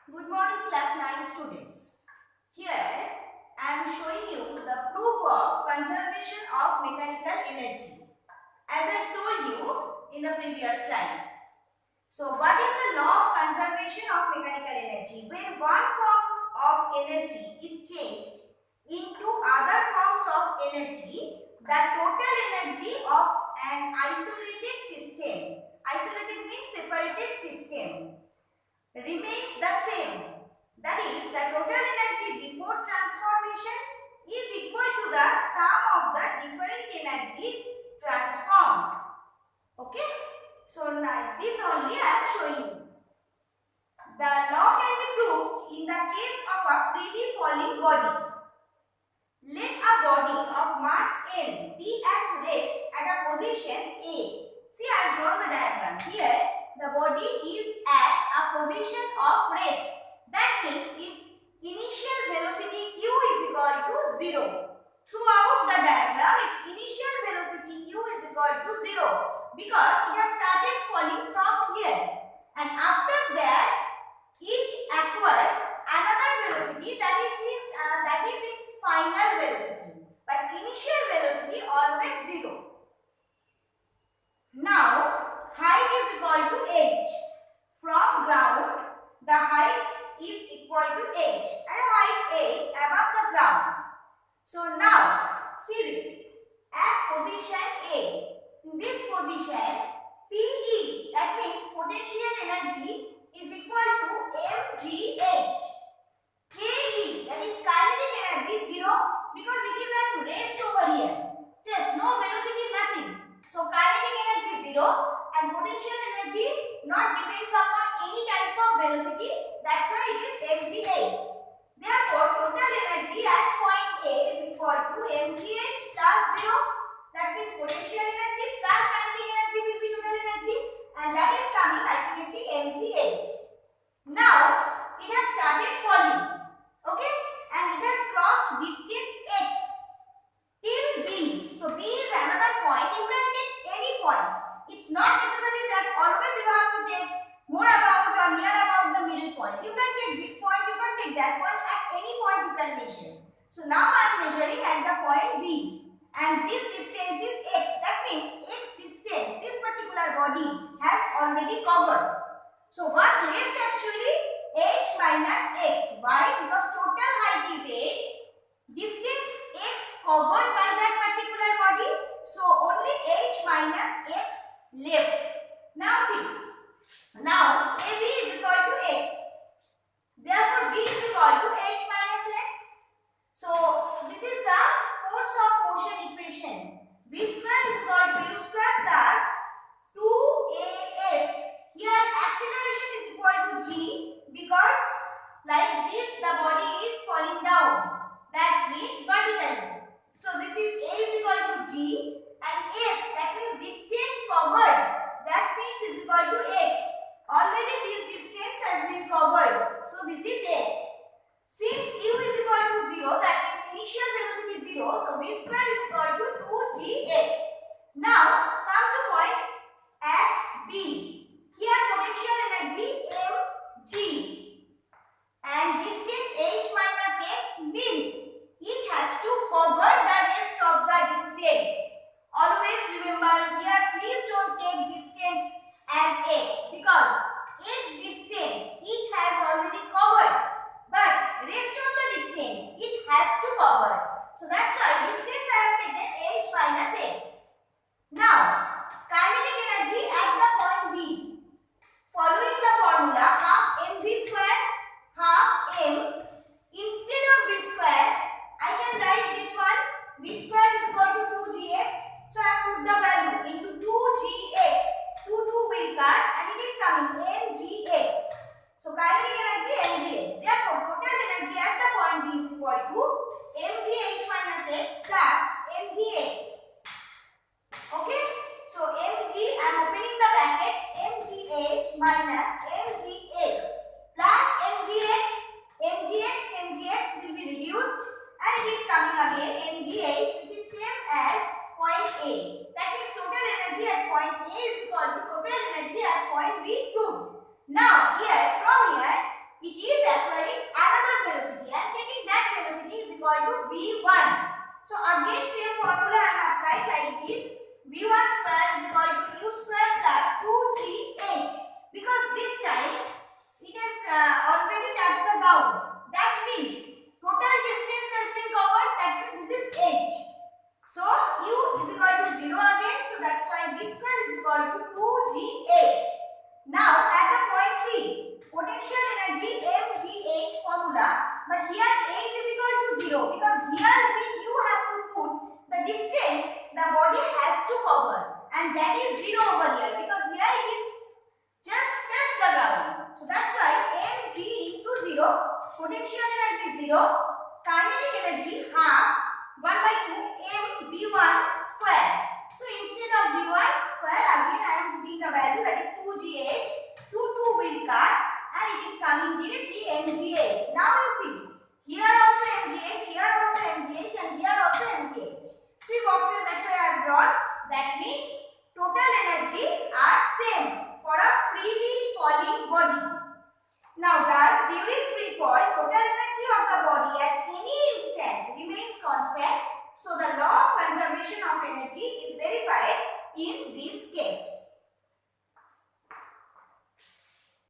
Good morning class 9 students. Here I am showing you the proof of conservation of mechanical energy as I told you in the previous slides. So what is the law of conservation of mechanical energy? When one form of energy is changed into other forms of energy, the total energy of an isolated means separated system, remains the same. That is, the total energy before transformation is equal to the sum of the different energies transformed. Okay? So, now this only I am showing you. The law can be proved in the case of a freely falling body. Let a body of mass n be at rest at a position A. See, I have drawn the diagram. Here, the body is at a position of rest. That means its initial velocity u is equal to 0. Throughout the diagram, its initial velocity u is equal to 0 because it has started falling from here. And after that, it acquires another velocity that is its final velocity. But initial velocity always 0. Now, height is equal to h. From ground, the height is equal to h and height h above the ground. So now, see this. At position A, in this position, PE, that means potential energy, is equal to mgh. KE, that is kinetic energy, 0 because it is at rest over here. Just no velocity, nothing. So kinetic energy 0 and potential energy not depends upon any type of velocity. That's why it is mgh. Therefore, total energy at point A is equal to mgh plus 0. That means potential energy plus kinetic energy will be total energy, and that is coming ultimately mgh. Now, it has started falling. Okay? And it has crossed distance x till B. So B is another point. You can take any point. It's not necessary that always you have to take more about or near about the middle point. You can take this point, you can take that point. At any point you can measure. So now I am measuring at the point B. And this distance is x. That means x distance this particular body has already covered. So what left actually? H minus x. Why? Because total height is h. Distance x covered by that particular body. So only h minus x left. Now see. Now AB is equal to x. Therefore B is equal to h minus x. So this is the force of motion equation. V square is equal to u square plus 2as. Here acceleration is equal to g because like this the body is falling down. That means vertically. So this is a is equal to g and s, that means distance covered. That means is equal to x. Already this distance has been covered. So this is x. Since u is equal to 0, that means initial velocity 0. So v square is equal to 2gx. Now come to point at B. Here potential energy mg and distance h minus x means it has to cover the rest of the distance. Always remember here, please don't take distance as x because x distance it has already covered, but rest of the distance it has to cover. So that's why distance I have taken h minus x. Now kinetic energy at the point B. Following the formula half mv square half m, instead of v square I can write this one. V square is equal to 2gx. So I put the value into 2gx. 2 will cut and it is coming mgx. So kinetic energy mgx. Therefore total energy at the point B is equal to mgh minus x plus mgx. Okay? So mg, I am opening the brackets, mgh minus mgx plus mgx. mgx will be reduced and it is coming again mgh, which is same as point A. That means total energy at point A is equal to total energy at point B proved. Now here, from here, it is acquiring another velocity and taking that velocity is equal to v1. So again same formula I am applying like this. v1 square is equal to u square plus 2gh, because this time it has already touched the ground. That means total distance has been covered. That means this is h. So u is equal to 0 again. So that's why v square is equal to 2gh. Now at the point C, potential energy mgh formula, but here h is equal to 0 because here you have to put the distance the body has to cover, and that is 0 over here because here it is just touch the ground. So that's why mg into 0, potential energy 0, kinetic energy half 1 by 2 m v1 square. So instead of v1 square